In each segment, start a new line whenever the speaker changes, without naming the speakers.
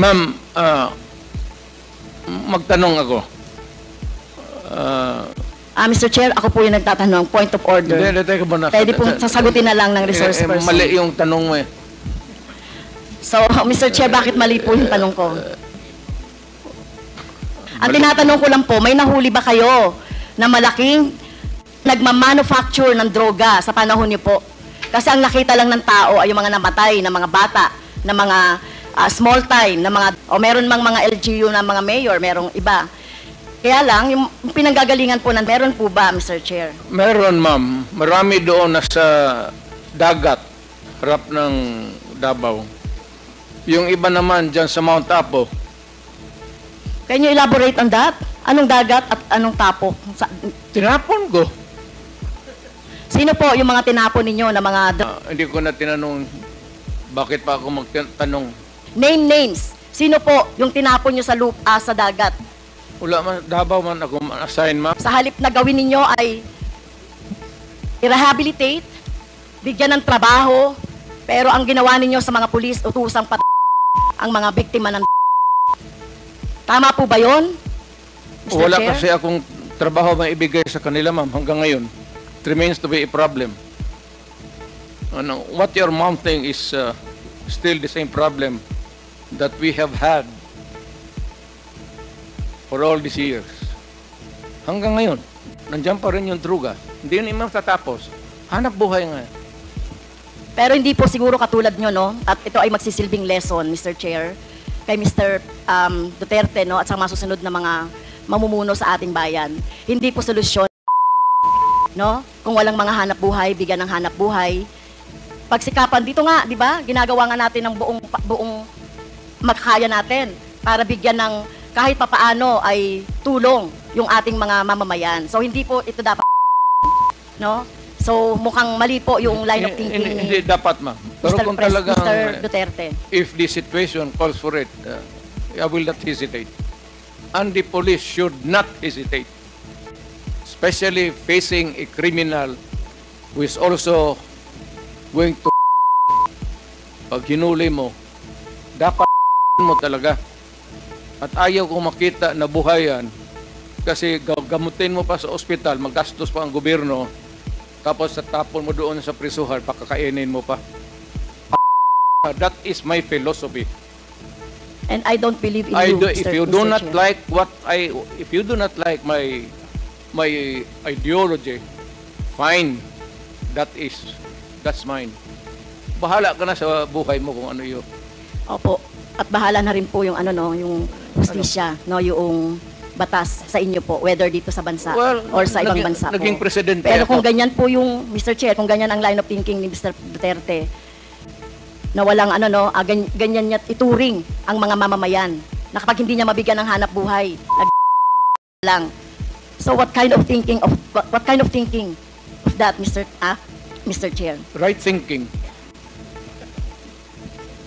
Ma'am, magtanong ako.
Mr. Chair, ako po yung nagtatanong. Point of order.
Hindi, teka muna.
Pwede po sasagutin na lang ng resource person.
Mali yung tanong mo eh.
So, Mr. Chair, bakit mali po yung tanong ko? Ang tinatanong ko lang po, may nahuli ba kayo na malaking nagmamanufacture ng droga sa panahon niyo po? Kasi ang nakita lang ng tao ay yung mga namatay na mga bata, na mga small time, na mga, o meron mang mga LGU na mga mayor, merong iba. Kaya lang, yung pinanggagalingan po meron po ba, Mr. Chair?
Meron, ma'am. Marami doon nasa dagat, harap ng Davao. Yung iba naman dyan sa Mount Apo.
Can you elaborate on that? Anong dagat at anong tapo?
Tinapon ko.
Sino po yung mga tinapon ninyo na mga...
Hindi ko na tinanong bakit pa ako magtanong.
Name names. Sino po yung tinapon nyo sa dagat?
Wala man, Davao man ako assign, ma'am.
Sa halip na gawin ninyo ay i-rehabilitate, bigyan ng trabaho, pero ang ginawa ninyo sa mga pulis, utusang ang mga biktima ng... Tama po ba yun, Mr.
Wala
Chair?
kasi akong trabaho maibigay sa kanila, ma'am, hanggang ngayon. It remains to be a problem. What you're mounting is still the same problem that we have had for all these years. Hanggang ngayon, nandiyan pa rin yung droga. Hindi yun imang tatapos. Hanap buhay nga.
Pero hindi po siguro katulad nyo, no? At ito ay magsisilbing lesson, Mr. Chair, kay Mr. Duterte, no? At sa mga susunod na mga mamumuno sa ating bayan. Hindi po solusyon, no? Kung walang mga hanap buhay, bigyan ng hanap buhay. Pagsikapan dito nga, di ba? Ginagawa nga natin ng buong makakaya natin para bigyan ng kahit papaano ay tulong yung ating mga mamamayan. So hindi po ito dapat, no? So mukhang mali po yung line of thinking ni
Hindi dapat, ma'am. Pero kung talagang
Mr. Duterte.
if the situation calls for it, I will not hesitate. And the police should not hesitate. Especially facing a criminal who is also going to pag hinuli mo, dapat mo talaga. At ayaw kong makita na buhayan kasi gamutin mo pa sa ospital, magastos pa ang gobyerno, tapos tapon mo doon sa prisuhan, pakakainin mo pa. That is my philosophy.
And I don't believe in you,
If you do not like if you do not like my ideology, fine. That's mine. Bahala ka na sa buhay mo kung ano yun.
Opo. At bahala na rin po yung yung hustisya, no, yung batas sa inyo po, whether dito sa bansa or sa ibang bansa po.
Naging presidente
Pero kung
ako.
ganyan po yung, Mr. Chair, kung ganyan ang line of thinking ni Mr. Duterte, na walang ganyan niya ituring ang mga mamamayan, na kapag hindi niya mabigyan ng hanap buhay, lang. So what kind of thinking of that, Mr. Chair?
Right thinking.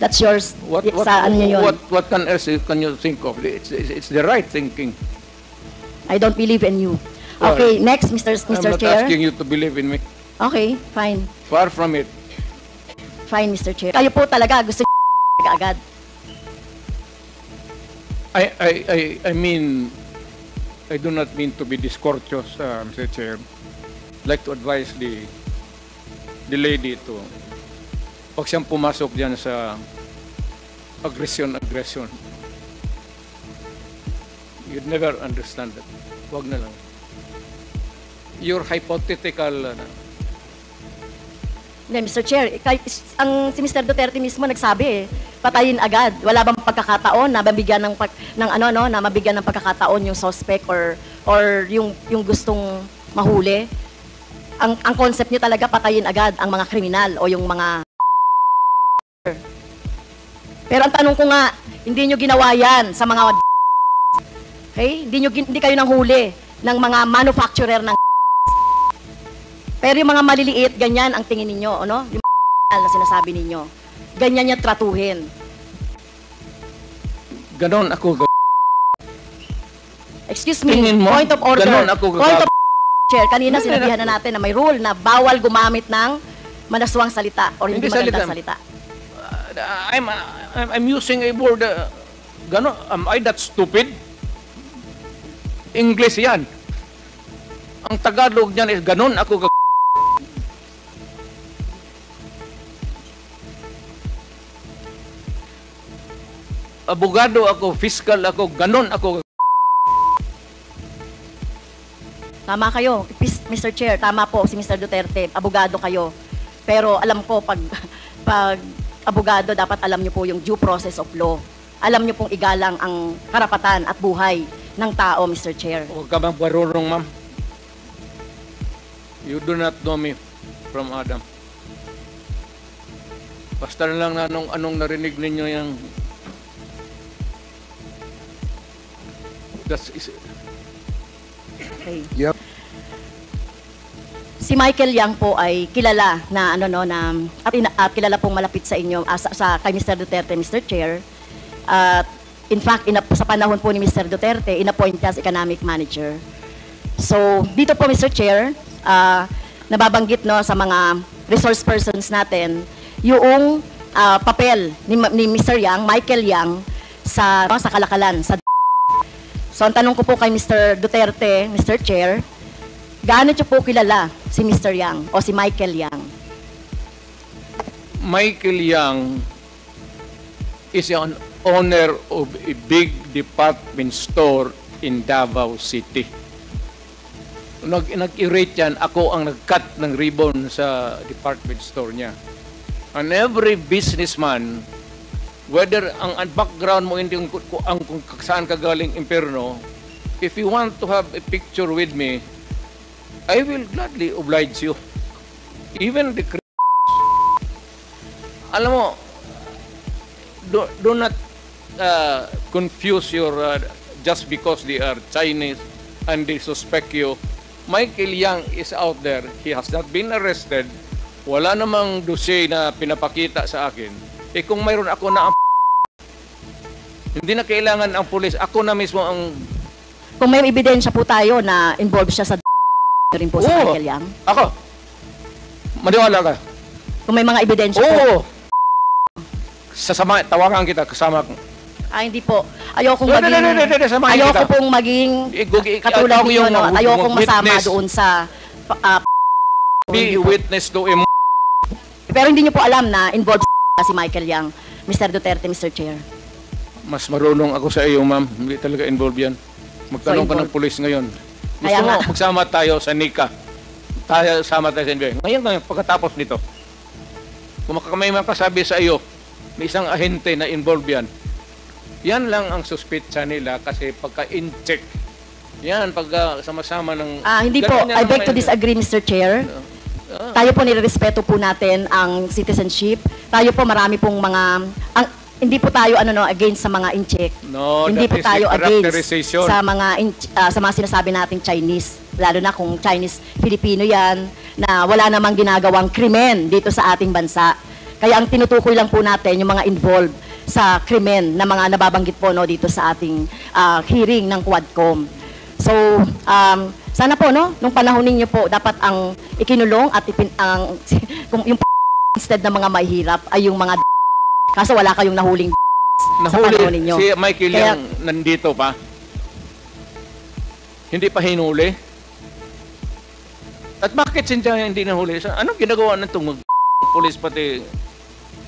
That's yours. Saan niyo yun?
What else can you think of? It's the right thinking.
I don't believe in you.
Well,
Okay, next, Mr.
I'm not
Chair.
asking you to believe in me.
Okay, fine.
Far from it.
Fine, Mr. Chair. Kayo po talaga gusto agad.
I mean, I do not mean to be discourteous, Mr. Chair. I'd like to advise the lady to, pag siyang pumasok dyan sa aggression, you'd never understand that. Huwag na lang. Your hypothetical...
Hindi, Mr. Chair, si Mr. Duterte mismo nagsabi patayin agad. Wala bang pagkakataon na mabigyan na mabigyan ng pagkakataon yung suspect or yung gustong mahuli? Ang concept niyo talaga patayin agad ang mga kriminal o yung mga... Pero ang tanong ko nga, hindi nyo ginawa yan sa mga... Okay? Hindi kayo nang huli ng mga manufacturer ng... Pero yung mga maliliit, ganyan ang tingin ninyo, ano? Yung na sinasabi ninyo. Ganyan niya tratuhin.
Ganon ako.
Excuse me,
Tingin mo,
point of order.
ganon ako
Point of Chair, kanina sinabihan na natin na may rule na bawal gumamit ng manaswang salita or hindi magandang salita.
I'm using a word Ganon, am I that stupid? English yan. Ang Tagalog niyan is ganon ako abogado ako, fiscal ako, ganon ako.
Tama kayo, Mr. Chair, tama po si Mr. Duterte, abogado kayo. Pero alam ko, pag abogado, dapat alam niyo po yung due process of law. Alam niyo pong igalang ang karapatan at buhay ng tao, Mr. Chair.
Huwag ka bang barurong, ma'am? You do not know me from Adam. Basta na lang na anong narinig ninyo yung
Okay.
Yep.
Si Michael Yang po ay kilala na at kilala pong malapit sa inyo sa kay Mr. Duterte, Mr. Chair. At in fact, sa panahon po ni Mr. Duterte, inappoint niya as economic manager. So, dito po Mr. Chair, nababanggit no sa mga resource persons natin yung papel ni Mr. Yang, Michael Yang sa kalakalan sa. So, ang tanong ko po kay Mr. Duterte, Mr. Chair, gaano niyo po kilala si Mr. Yang o si Michael Yang?
Michael Yang is an owner of a big department store in Davao City. Nag-irate yan, ako ang nag-cut ng ribbon sa department store niya. And every businessman, whether ang background mo hindi kung saan ka galing impyerno, if you want to have a picture with me, I will gladly oblige you. Even the alam mo, do not confuse your just because they are Chinese and they suspect you. Michael Yang is out there. He has not been arrested. Wala namang dossier na pinapakita sa akin. Eh kung mayroon ako na hindi na kailangan ang pulis. Ako na mismo ang.
Kung may ebidensya po tayo na involved siya sa rin po sa Michael Yang.
Ako. Maniwala ka.
Kung may mga ebidensya po.
Oo. Sasama, tawagan kita kasama.
Hindi po. Ayokong pong maging katulad niyo, no? At ayokong masama doon sa
be witness to him.
Pero hindi niyo po alam na involved si Michael Yang, Mr. Duterte, Mr. Chair.
Mas marunong ako sa iyo, ma'am. Hindi talaga involved yan. Magtanong ka ng pulis ngayon. Gusto mo, magsama tayo sa NICA. Sama tayo sa NBI. Ngayon, pagkatapos nito, kung may makasabi sa iyo, may isang ahente na involved yan, yan lang ang suspitsa nila kasi pagka-in-check, yan, pagka sama-sama ng.
Hindi po. I beg to disagree, Mr. Chair. Tayo po nirerespeto po natin ang citizenship. Tayo po marami pong mga. Hindi po tayo against sa mga in-check.
No,
hindi po tayo against
sa
mga sinasabi nating Chinese, lalo na kung Chinese Filipino 'yan na wala namang ginagawang krimen dito sa ating bansa. Kaya ang tinutukoy lang po natin yung mga involved sa krimen na mga nababanggit po dito sa ating hearing ng Quadcom. So, sana po nung panahon ninyo po dapat ang ikinulong at yung instead ng mga mahirap ay yung mga kaso wala kayong nahuling sa panahon ninyo.
Si Michael Yang nandito pa. Hindi pa hinuli. At bakit siya hindi nahuli? Anong ginagawa ng itong police pati?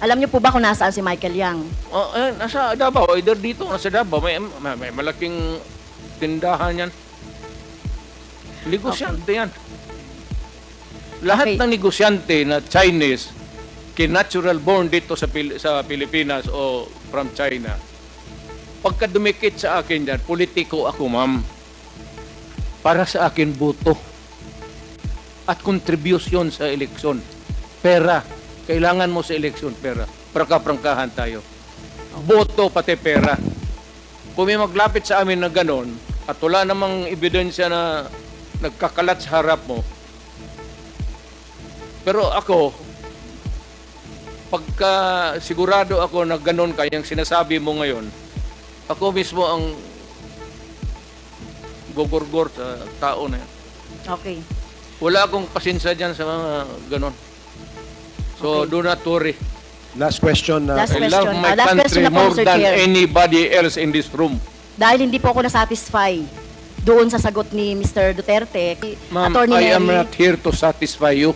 Alam niyo po ba kung nasaan si Michael Yang?
Nasa Davao. Either dito o nasa Davao. May malaking tindahan yan. Negosyante yan. Lahat ng negosyante na Chinese natural born dito sa Pilipinas o from China. Pagka dumikit sa akin yan, politiko ako, ma'am. Para sa akin, boto. At contribution sa eleksyon. Pera. Kailangan mo sa eleksyon, pera. Prangka-prangkahan tayo. Boto, pati pera. Kung may maglapit sa amin na ganon, at wala namang ebidensya na nagkakalat sa harap mo, pero ako, pagka sigurado ako na ganon kayang sinasabi mo ngayon, ako mismo ang gogorgor sa tao na yan.
Okay.
Wala akong pasensya dyan sa mga ganon. So, do not worry.
Last question.
Last
I
question.
love my
Last question
country
na po,
more
Mr.
than
Chair.
anybody else in this room.
Dahil hindi po ako nasatisfy doon sa sagot ni Mr. Duterte,
Ma'am,
Attorney
I am
Nelly,
not here to satisfy you.